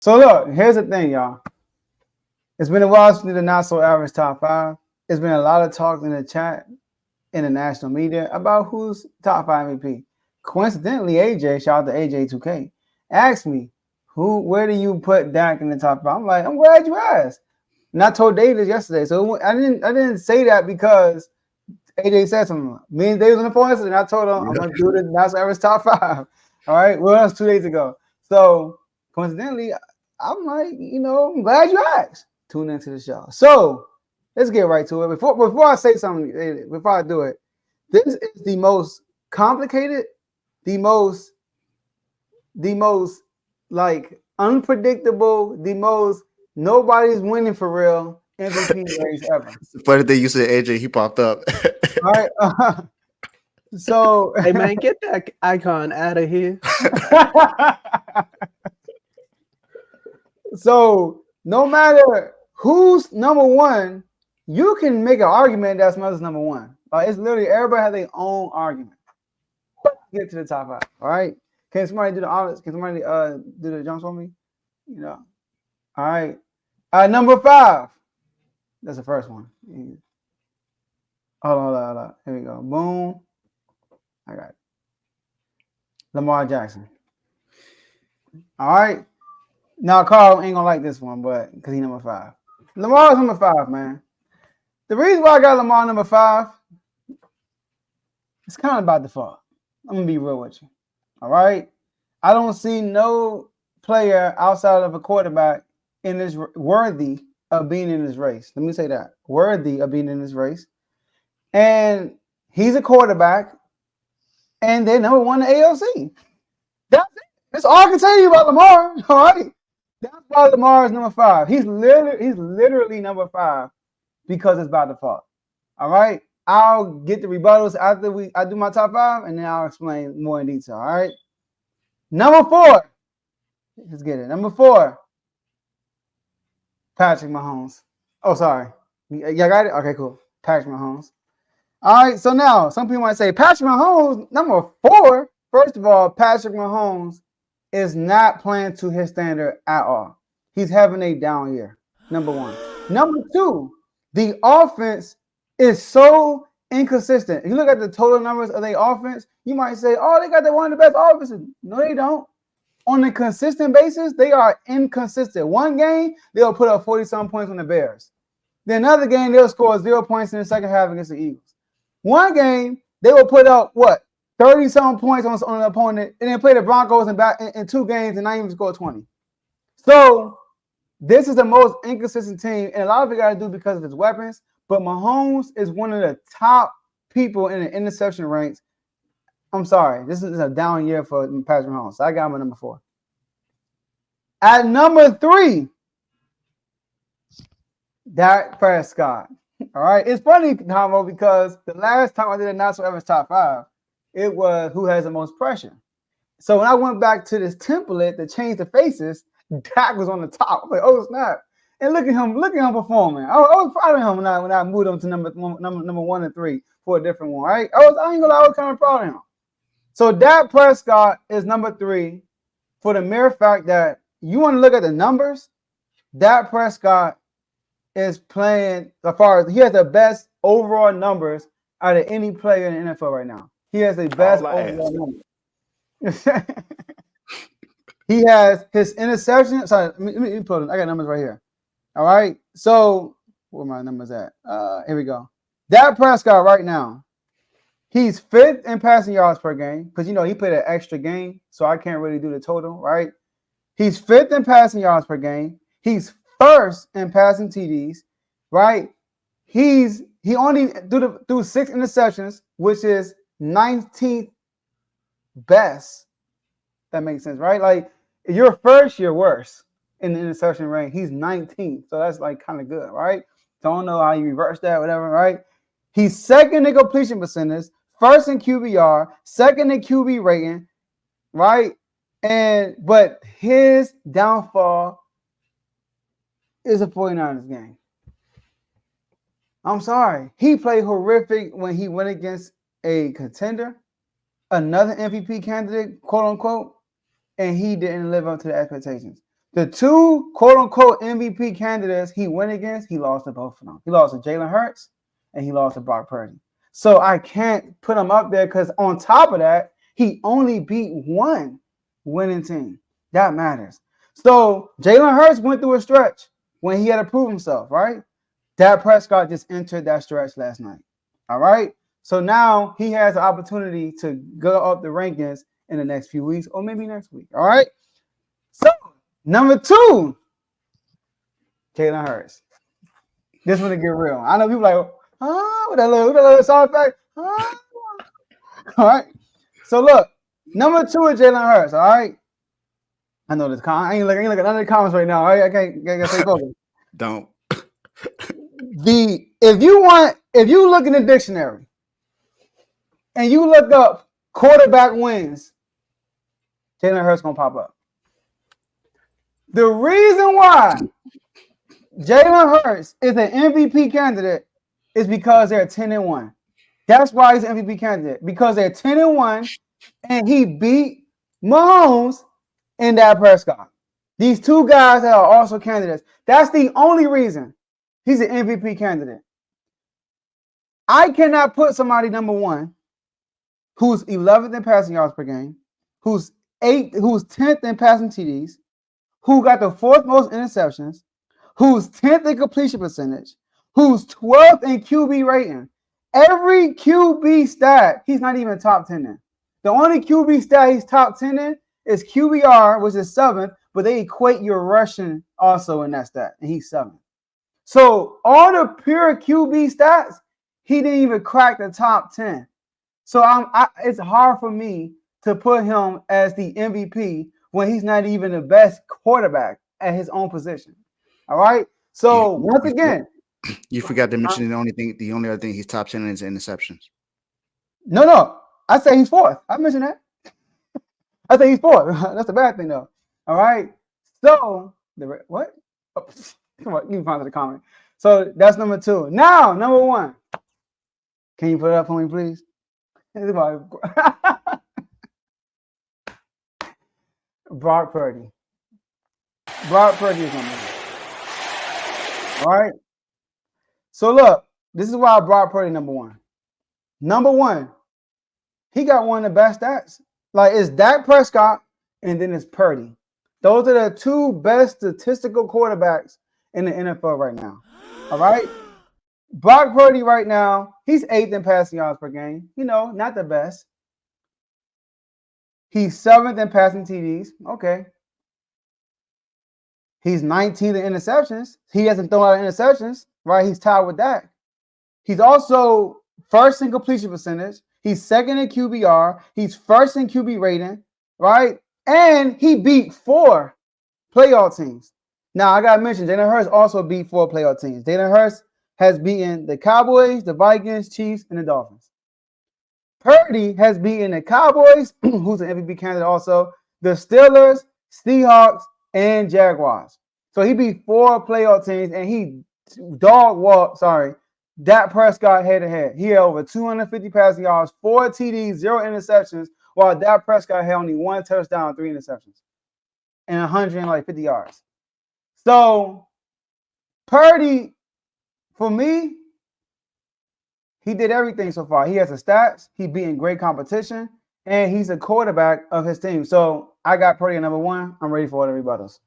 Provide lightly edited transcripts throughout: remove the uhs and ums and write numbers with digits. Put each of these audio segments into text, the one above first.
So look, here's the thing, y'all. It's been a while since the not so average top 5. It's been a lot of talk in the chat, in the national media about who's top 5 MVP. Coincidentally, AJ, shout out to AJ2K, asked me, where do you put Dak in the top 5? I'm like, I'm glad you asked. And I told Dave this yesterday. So I didn't say that because AJ said something. Me and Dave was on the phone yesterday, and I told him I'm gonna do the national average top 5. All right. Well, that was 2 days ago. So coincidentally, I'm like, I'm glad you asked. Tune into the show. So let's get right to it. Before I say something, before I do it, this is the most complicated, the most like unpredictable, the most nobody's winning for real MVP race ever. Funny thing you said, AJ, he popped up. All right. So hey man, get that icon out of here. So no matter who's number one, you can make an argument that Smells number one. Like it's literally everybody has their own argument. Get to the top 5. All right. Can somebody do the honors? Can somebody do the jumps for me? All right. Number 5. That's the first one. Hold on. Here we go. Boom. I got it. Lamar Jackson. All right. Now Carl ain't gonna like this one, but because he's number 5. Lamar's number 5, man. The reason why I got Lamar number 5, it's kind of by default. I'm gonna be real with you. All right. I don't see no player outside of a quarterback in this worthy of being in this race. Let me say that. Worthy of being in this race. And he's a quarterback, and they're number 1 in the ALC. That's it. That's all I can tell you about Lamar. All right. That's why Lamar is number 5. He's literally number 5 because it's by default. All right. I'll get the rebuttals after I do my top 5, and then I'll explain more in detail. All right. Number 4. Let's get it. Number 4. Patrick Mahomes. Oh, sorry. Y'all got it? Okay, cool. Patrick Mahomes. All right. So now some people might say Patrick Mahomes, number 4. First of all, Patrick Mahomes is not playing to his standard at all. He's having a down year. Number 1. Number 2, the offense is so inconsistent. If you look at the total numbers of their offense, you might say, oh, they got one of the best offenses. No, they don't. On a consistent basis, they are inconsistent. One game, they'll put up 40-some points on the Bears. Then another game, they'll score 0 points in the second half against the Eagles. One game, they will put up, 30-some points on an opponent, and then play the Broncos in 2 games and not even score 20. So this is the most inconsistent team, and a lot of it got to do because of his weapons. But Mahomes is one of the top people in the interception ranks. I'm sorry, this is a down year for Patrick Mahomes. So I got him at number 4. At number 3, Dak Prescott. All right, it's funny, Tomo, because the last time I did a not so average top 5, it was who has the most pressure. So when I went back to this template to change the faces, Dak was on the top. I'm like, oh snap! And look at him performing. I was proud of him when I moved him to number 1 and 3 for a different one. Right? I ain't gonna lie, I was kind of proud of him. So Dak Prescott is number 3 for the mere fact that you want to look at the numbers. Dak Prescott is playing as far as he has the best overall numbers out of any player in the NFL right now. He has the best overall numbers. He has his interception. Sorry, let me pull it. I got numbers right here. All right. So where my numbers at? Here we go. Dak Prescott right now, he's 5th in passing yards per game because he played an extra game, so I can't really do the total, right? He's 5th in passing yards per game. He's 1st in passing TDs, right? He only threw 6 interceptions, which is 19th best. That makes sense, right? Like you're first, you're worse in the interception rank. He's 19th, so that's like kind of good, right? Don't know how you reverse that, whatever, right? He's 2nd in completion percentage, 1st in QBR, 2nd in QB rating, right? But his downfall is a 49ers game. I'm sorry. He played horrific when he went against a contender, another MVP candidate, quote unquote, and he didn't live up to the expectations. The two quote unquote MVP candidates he went against, he lost to both of them. He lost to Jalen Hurts and he lost to Brock Purdy. So I can't put him up there because on top of that, he only beat one winning team. That matters. So Jalen Hurts went through a stretch when he had to prove himself, right? Dak Prescott just entered that stretch last night. All right. So now he has an opportunity to go up the rankings in the next few weeks or maybe next week. All right. So number 2, Jalen Hurts. This one to get real. I know people like, with that little sound effect. All right. So look, number 2 is Jalen Hurts. All right. I know this. I ain't looking at none of the comments right now. All right. I can't stay focused. Don't. If you look in the dictionary and you look up quarterback wins, Jalen Hurts gonna pop up. The reason why Jalen Hurts is an MVP candidate is because they're 10-1. That's why he's an MVP candidate, because they're 10-1 and he beat Mahomes and Dak Prescott. These two guys are also candidates. That's the only reason he's an MVP candidate. I cannot put somebody number 1 who's 11th in passing yards per game, who's 10th in passing TDs, who got the 4th most interceptions, who's 10th in completion percentage, who's 12th in QB rating. Every QB stat, he's not even top 10 in. The only QB stat he's top 10 in is QBR, which is 7th, but they equate your rushing also in that stat, and he's 7th. So all the pure QB stats, he didn't even crack the top 10. So it's hard for me to put him as the MVP when he's not even the best quarterback at his own position. All right. So once again, you forgot to mention the only other thing he's top 10 is interceptions. No. I say he's 4th. I mentioned that. I say he's 4th. That's a bad thing though. All right. So what? Oh, come on, you can find the comment. So that's number 2. Now, number 1. Can you put it up for me, please? Brock Purdy. Brock Purdy is number 1. All right. So look, this is why Brock Purdy number 1. Number 1, he got one of the best stats. Like it's Dak Prescott and then it's Purdy. Those are the 2 best statistical quarterbacks in the NFL right now. All right. Brock Purdy right now, he's 8th in passing yards per game. Not the best. He's 7th in passing TDs. Okay. He's 19th in interceptions. He hasn't thrown out interceptions, right? He's tied with that. He's also 1st in completion percentage. He's 2nd in QBR. He's 1st in QB rating, right? And he beat 4 playoff teams. Now, I got to mention, Jalen Hurts also beat 4 playoff teams. Jalen Hurts has beaten the Cowboys, the Vikings, Chiefs, and the Dolphins. Purdy has beaten the Cowboys, who's an MVP candidate also, the Steelers, Seahawks, and Jaguars. So he beat 4 playoff teams, and he Dak Prescott head-to-head. He had over 250 passing yards, 4 TDs, 0 interceptions, while Dak Prescott had only 1 touchdown, 3 interceptions, and 150 yards. So Purdy, for me, he did everything so far. He has the stats. He beating great competition, and he's a quarterback of his team. So I got Purdy at number 1. I'm ready for all the rebuttals.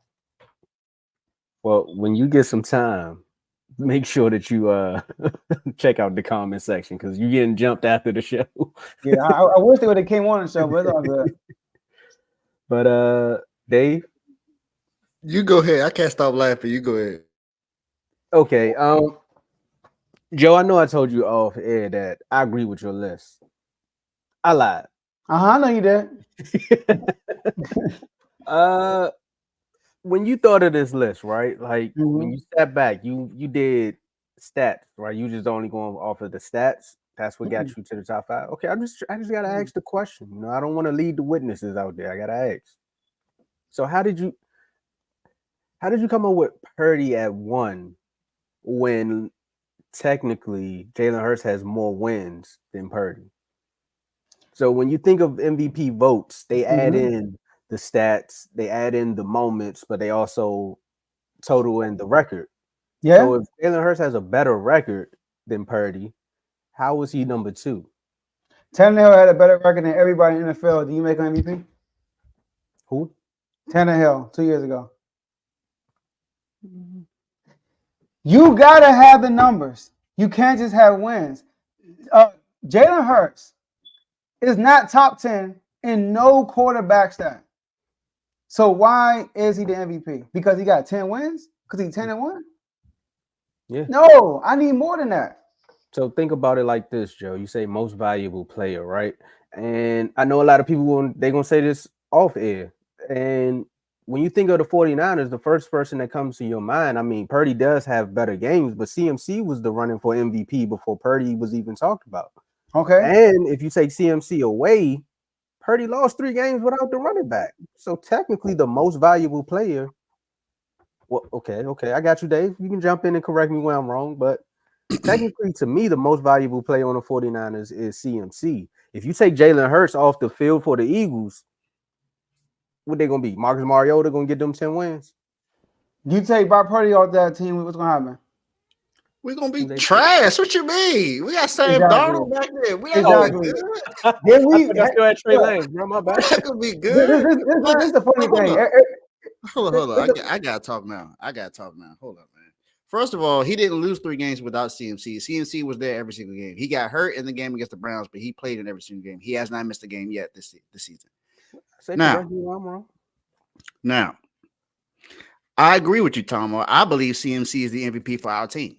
Well, when you get some time, make sure that you check out the comment section because you're getting jumped after the show. Yeah, I wish they would have came on the show, but it's all good. But Dave, You go ahead. I can't stop laughing. You go ahead. Okay. Joe, I know I told you off air that I agree with your list. I lied. I know you did. When you thought of this list, right? Like when you sat back, you did stats, right? You just only going off of the stats. That's what got you to the top 5. Okay, I just gotta ask the question. I don't want to lead the witnesses out there. I gotta ask. So how did you come up with Purdy at 1 when technically Jalen Hurts has more wins than Purdy? So when you think of MVP votes, they add in the stats, they add in the moments, but they also total in the record. Yeah. So if Jalen Hurts has a better record than Purdy, how was he number 2? Tannehill had a better record than everybody in the NFL. Do you make an MVP? Who? Tannehill 2 years ago. You gotta have the numbers. You can't just have wins. Jalen Hurts is not top 10 in no quarterback stat. So why is he the MVP? Because he got 10 wins? Because he's 10-1? Yeah. No, I need more than that. So think about it like this, Joe. You say most valuable player, right? And I know a lot of people, they're going to say this off air. And when you think of the 49ers, the first person that comes to your mind, I mean, Purdy does have better games, but CMC was the running for MVP before Purdy was even talked about. Okay. And if you take CMC away, Purdy lost 3 games without the running back. So technically the most valuable player. Well, okay. I got you, Dave. You can jump in and correct me when I'm wrong, but technically, to me, the most valuable player on the 49ers is CMC. If you take Jalen Hurts off the field for the Eagles, what they going to be? Marcus Mariota going to get them 10 wins? You take Brock Purdy off that team, what's going to happen? We're going to be trash. What you mean? We got Sam Darnold back there. We ain't going to be good. Then we still had Trey Lance, bro. My bad. That could be good. This is the funny thing. Hold on. I got to talk now. Hold up, man. First of all, he didn't lose 3 games without CMC. CMC was there every single game. He got hurt in the game against the Browns, but he played in every single game. He has not missed a game yet this season. Now, I agree with you, Tomo. I believe CMC is the MVP for our team.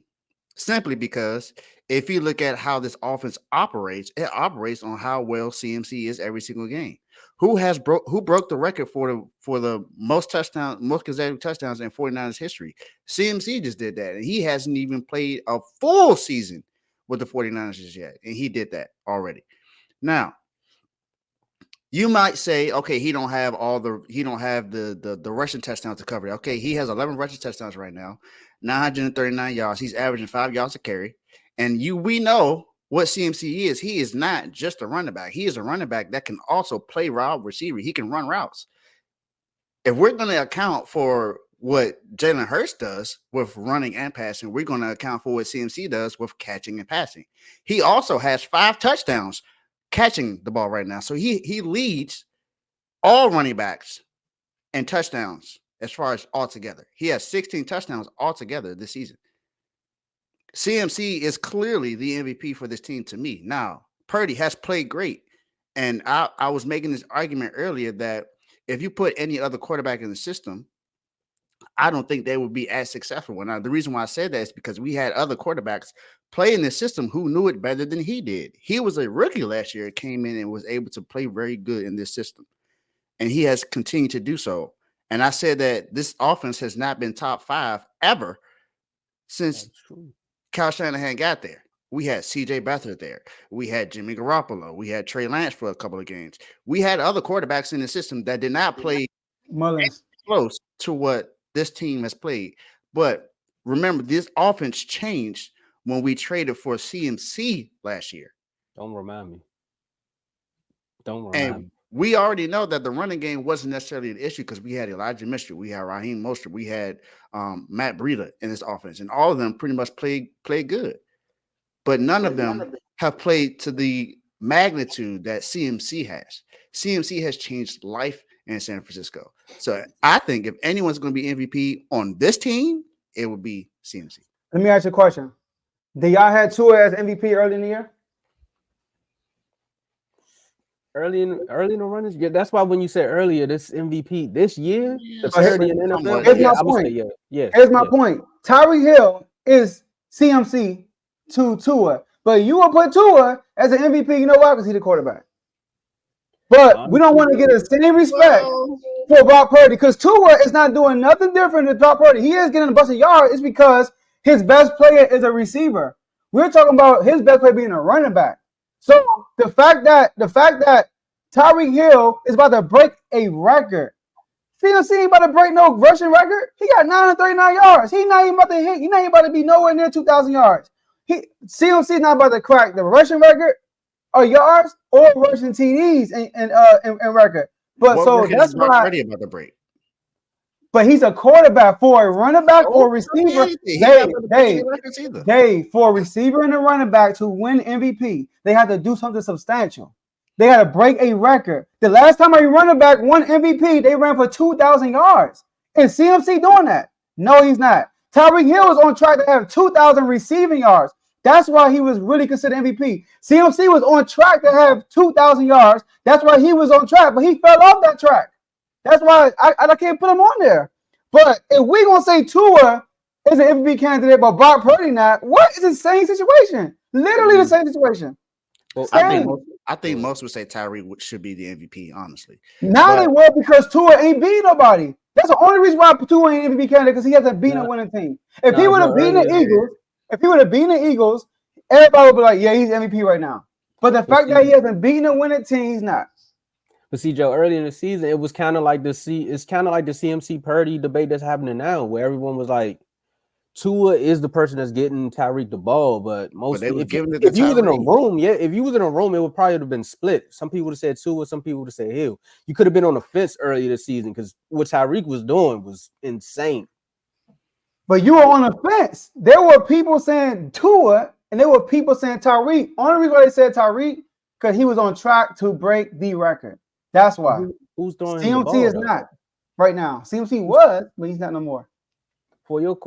Simply because if you look at how this offense operates, it operates on how well CMC is every single game. Who broke the record for the most consecutive touchdowns in 49ers history? CMC just did that, and he hasn't even played a full season with the 49ers just yet, and he did that already. Now, you might say, okay, he don't have the rushing touchdowns to cover it. Okay, he has 11 rushing touchdowns right now, 939 yards. He's averaging 5 yards a carry, and we know what CMC is. He is not just a running back. He is a running back that can also play wide receiver. He can run routes. If we're going to account for what Jalen Hurts does with running and passing, we're going to account for what CMC does with catching and passing. He also has 5 touchdowns catching the ball right now. So he leads all running backs in touchdowns as far as altogether. He has 16 touchdowns altogether this season. CMC is clearly the MVP for this team to me. Now, Purdy has played great. And I was making this argument earlier that if you put any other quarterback in the system, I don't think they would be as successful. Now, the reason why I said that is because we had other quarterbacks play in this system who knew it better than he did. He was a rookie last year, came in and was able to play very good in this system. And he has continued to do so. And I said that this offense has not been top 5 ever since Kyle Shanahan got there. We had CJ Beathard there. We had Jimmy Garoppolo. We had Trey Lance for a couple of games. We had other quarterbacks in the system that did not play close to what this team has played. But remember, this offense changed when we traded for CMC last year. Don't remind me. And we already know that the running game wasn't necessarily an issue because we had Elijah Mitchell, we had Raheem Mostert, we had Matt Breida in this offense, and all of them pretty much played good. But none of them have played to the magnitude that CMC has. CMC has changed life in San Francisco. So I think if anyone's going to be MVP on this team, it would be CMC. Let me ask you a question. Did y'all have Tua as MVP early in the year? Early in the run, yeah, that's why when you said earlier, this MVP this year, the parity in NFL. Here's my point. Here's my point. Tyreek Hill is CMC to Tua, but you will put Tua as an MVP. You know why? Because he's the quarterback. But we don't want to get the same respect for Brock Purdy because Tua is not doing nothing different than Brock Purdy. He is getting a bunch of yards. It's because his best player is a receiver. We're talking about his best player being a running back. So the fact that Tyreek Hill is about to break a record. CMC ain't about to break no rushing record. He got 939 yards. He's not even about to hit. He's not even about to be nowhere near 2,000 yards. CMC is not about to crack the rushing record or yards or rushing TDs and record. But What so record that's is Brock why. Purdy about to break? But he's a quarterback. For a running back or Oh, a receiver. he's not about to break any They records either. for a receiver and a running back to win MVP, they have to do something substantial. They got to break a record. The last time a running back won MVP, they ran for 2,000 yards. Is CMC doing that? No, he's not. Tyreek Hill is on track to have 2,000 receiving yards. That's why he was really considered MVP. CMC was on track to have 2,000 yards. That's why he was on track, but he fell off that track. That's why I can't put him on there. But if we gonna say Tua is an MVP candidate, but Brock Purdy not, what is the same situation? Literally the same situation. Well, I think most would say Tyreek should be the MVP, honestly. Now they will because Tua ain't beat nobody. That's the only reason why Tua ain't MVP candidate because he hasn't beaten a winning team. If he would have beaten the Eagles, everybody would be like, yeah, he's MVP right now. But the fact that he hasn't beaten a winning team, he's not. But see, Joe, early in the season, it was kind of like the CMC Purdy debate that's happening now, where everyone was like, Tua is the person that's getting Tyreek the ball, but mostly if you was in a room, if you was in a room, it would probably have been split. Some people would have said Tua, some people would have said Hill. You could have been on the fence earlier this season because what Tyreek was doing was insane. But you were on the fence. There were people saying Tua, and there were people saying Tyreek. Only reason why they said Tyreek because he was on track to break the record. That's why. Who's throwing CMC the ball, is not right now. CMC was, but he's not no more. For your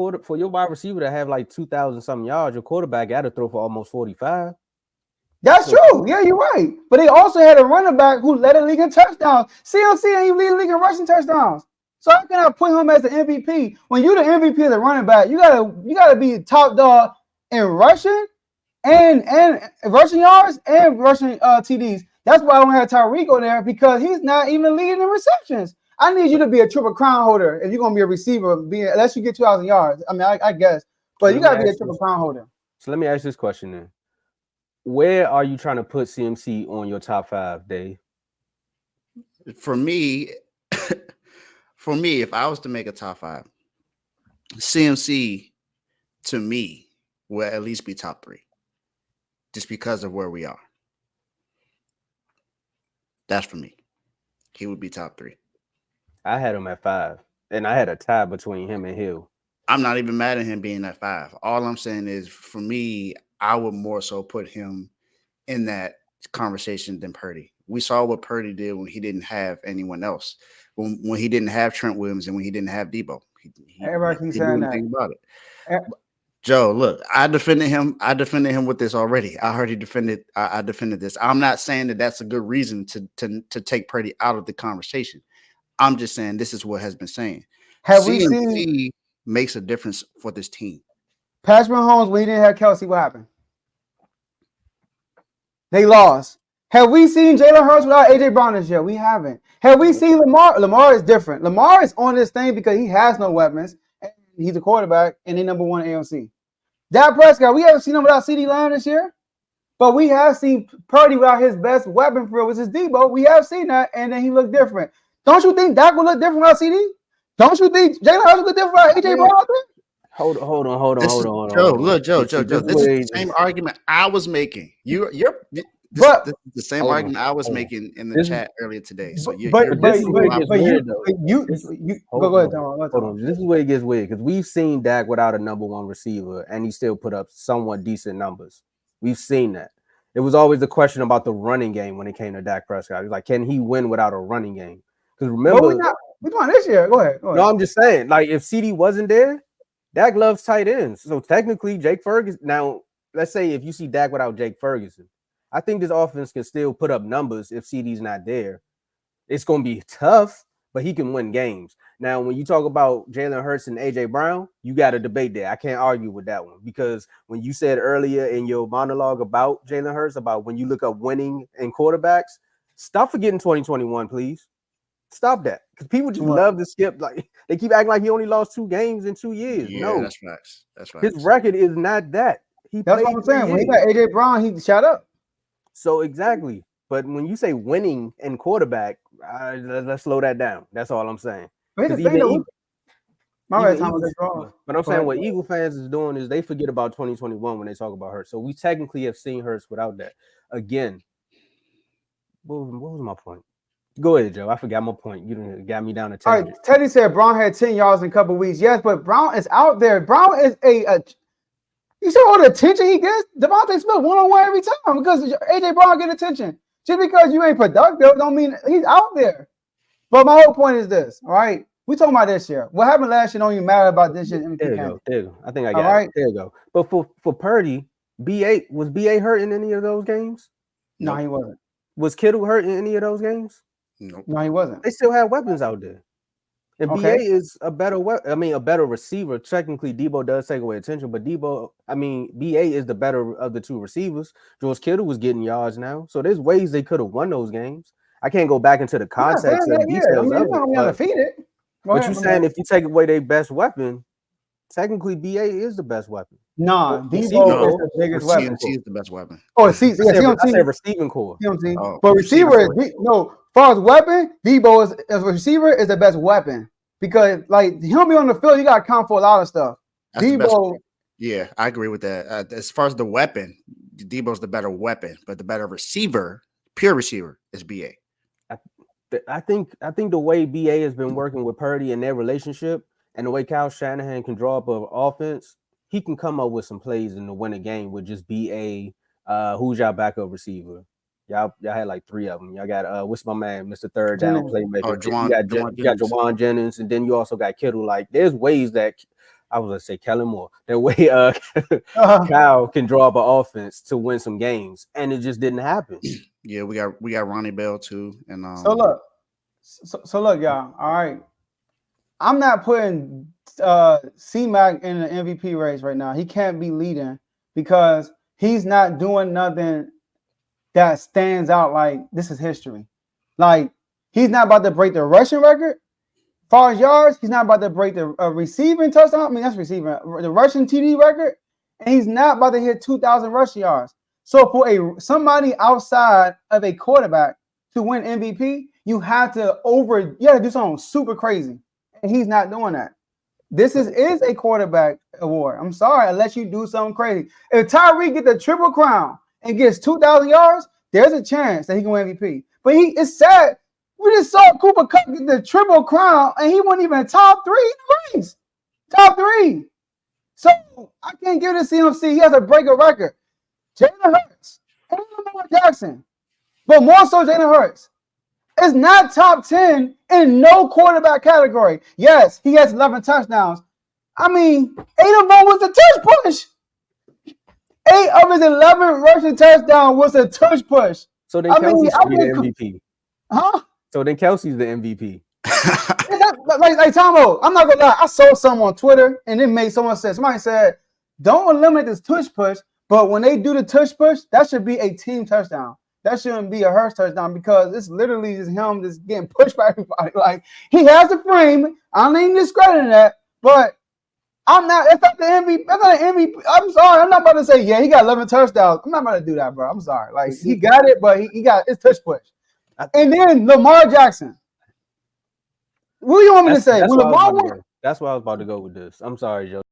wide receiver to have like 2,000 something yards, your quarterback got to throw for almost 45. That's true. Yeah, you're right. But they also had a running back who led the league in touchdowns. CMC ain't leading the league in rushing touchdowns. So how can I put him as the MVP? When you're the MVP as a running back, you gotta be top dog in rushing and rushing yards and rushing TDs. That's why I don't have Tyreek on there because he's not even leading in receptions. I need you to be a triple crown holder if you're gonna be a receiver, unless you get 2,000 yards. I mean, I guess, but you gotta be a triple crown holder. So let me ask this question then: where are you trying to put CMC on your top 5, Dave? For me, if I was to make a top 5, CMC to me will at least be top 3, just because of where we are. That's for me. He would be top 3. I had him at 5, and I had a tie between him and Hill. I'm not even mad at him being at 5. All I'm saying is, for me, I would more so put him in that conversation than Purdy. We saw what Purdy did when he didn't have anyone else, when he didn't have Trent Williams and when he didn't have Debo. Everybody keeps saying that. About it. Joe, look, I defended him with this already. I defended this. I'm not saying that that's a good reason to take Purdy out of the conversation. I'm just saying this is what has been saying. CMC makes a difference for this team. Patrick Mahomes, when he didn't have Kelsey, what happened? They lost. Have we seen Jalen Hurts without AJ Brown this year? We haven't. Have we seen Lamar? Lamar is different. Lamar is on this thing because he has no weapons. And he's a quarterback, and they number 1 AFC. Dak Prescott, we haven't seen him without CeeDee Lamb this year. But we have seen Purdy without his best weapon for it, which is Debo. We have seen that, and then he looked different. Don't you think Dak will look different without CD? Don't you think Jalen Hurts will look different without AJ Brown out there? Hold on. Joe. This is the same argument I was making. This is the same argument I was making in the chat earlier today. So go ahead, Tom. This is where it gets weird because we've seen Dak without a number 1 receiver, and he still put up somewhat decent numbers. We've seen that. It was always the question about the running game when it came to Dak Prescott. It was like, can he win without a running game? Because remember, we're doing this year. Go ahead. No, I'm just saying, like, if CD wasn't there, Dak loves tight ends. So technically, Jake Ferguson. Now, let's say if you see Dak without Jake Ferguson, I think this offense can still put up numbers if CD's not there. It's going to be tough, but he can win games. Now, when you talk about Jalen Hurts and AJ Brown, you got to debate that. I can't argue with that one because when you said earlier in your monologue about Jalen Hurts, about when you look up winning in quarterbacks, stop forgetting 2021, please. Stop that. Because people just love to skip. Like, they keep acting like he only lost 2 games in 2 years. Yeah, no, that's facts. His record is not that. That's what I'm saying. When he got AJ Brown, he shot up. So exactly. But when you say winning and quarterback, let's slow that down. That's all I'm saying. But I'm saying what Eagle fans is doing is they forget about 2021 when they talk about Hurts. So we technically have seen Hurts without that. Again, what was my point? Go ahead, Joe. I forgot my point. You done got me down a All tangent. right, Teddy said Brown had 10 yards in a couple weeks. Yes, but Brown is out there. Brown is you see all the attention he gets? Devontae Smith one-on-one every time because AJ Brown get attention. Just because you ain't productive don't mean he's out there. But my whole point is this, all right? We talking about this year. What happened last year don't even matter about this year. There you go. There you go. I think I got it. There you go. But for Purdy, was BA hurt in any of those games? No, he wasn't. Was Kittle hurt in any of those games? Nope. No, he wasn't. They still have weapons out there. And BA is a better a better receiver. Technically, Debo does take away attention, but BA is the better of the two receivers. George Kittle was getting yards now. So there's ways they could have won those games. I can't go back into the context and details of it. But you're saying if you take away their best weapon, technically BA is the best weapon. Nah, Debo is the biggest weapon. CMC is the best weapon. Oh, CMC. I said receiving core. But receiver is no. As far as weapon, Debo is as a receiver is the best weapon because like he'll be on the field. You got to count for a lot of stuff. That's Debo. Yeah, I agree with that. As far as the weapon, Debo's the better weapon, but the better receiver, pure receiver, is BA. I think the way BA has been working with Purdy and their relationship, and the way Kyle Shanahan can draw up an offense, he can come up with some plays in the win a game with just BA. Who's y'all backup receiver? Y'all had like 3 of them. Y'all got what's my man, Mr. Third Down playmaker. You got Jawan Jennings, and then you also got Kittle. Like there's ways that I was gonna say Kellen Moore. That way Kyle can draw up an offense to win some games, and it just didn't happen. Yeah, we got Ronnie Bell too, and so look, y'all. All right, I'm not putting C-Mac in the MVP race right now. He can't be leading because he's not doing nothing that stands out like this is history. Like he's not about to break the rushing record. As far as yards, he's not about to break the receiving touchdown. I mean, that's receiving the rushing TD record, and he's not about to hit 2,000 rushing yards. So for somebody outside of a quarterback to win MVP, you have to do something super crazy, and he's not doing that. This is a quarterback award. I'm sorry, unless you do something crazy. If Tyreek get the triple crown and gets 2,000 yards, there's a chance that he can win MVP. But it's sad. We just saw Cooper Kupp get the triple crown, and he wasn't even top 3 in the race. Top 3. So I can't give it to CMC. He has to break a record. Jalen Hurts and Lamar Jackson, but more so Jalen Hurts, is not top 10 in no quarterback category. Yes, he has 11 touchdowns. I mean, 8 of them was a touch push. 8 of his 11 rushing touchdowns was a touch push. So then Kelsey should be the MVP. Huh? So then Kelsey's the MVP. like Tomo, I'm not gonna lie. I saw something on Twitter and it made someone say, somebody said, don't eliminate this touch push, but when they do the touch push, that should be a team touchdown. That shouldn't be a Hurts touchdown because it's literally just him just getting pushed by everybody. Like he has the frame. I'm not even discrediting that, but I'm not. That's not the MVP. That's not the MVP. I'm sorry. I'm not about to say he got 11 touchdowns. I'm not about to do that, bro. I'm sorry. Like he got it, but he got his touch push. And then Lamar Jackson. What do you want me to say? That's why I was about to go with this. I'm sorry, Joe.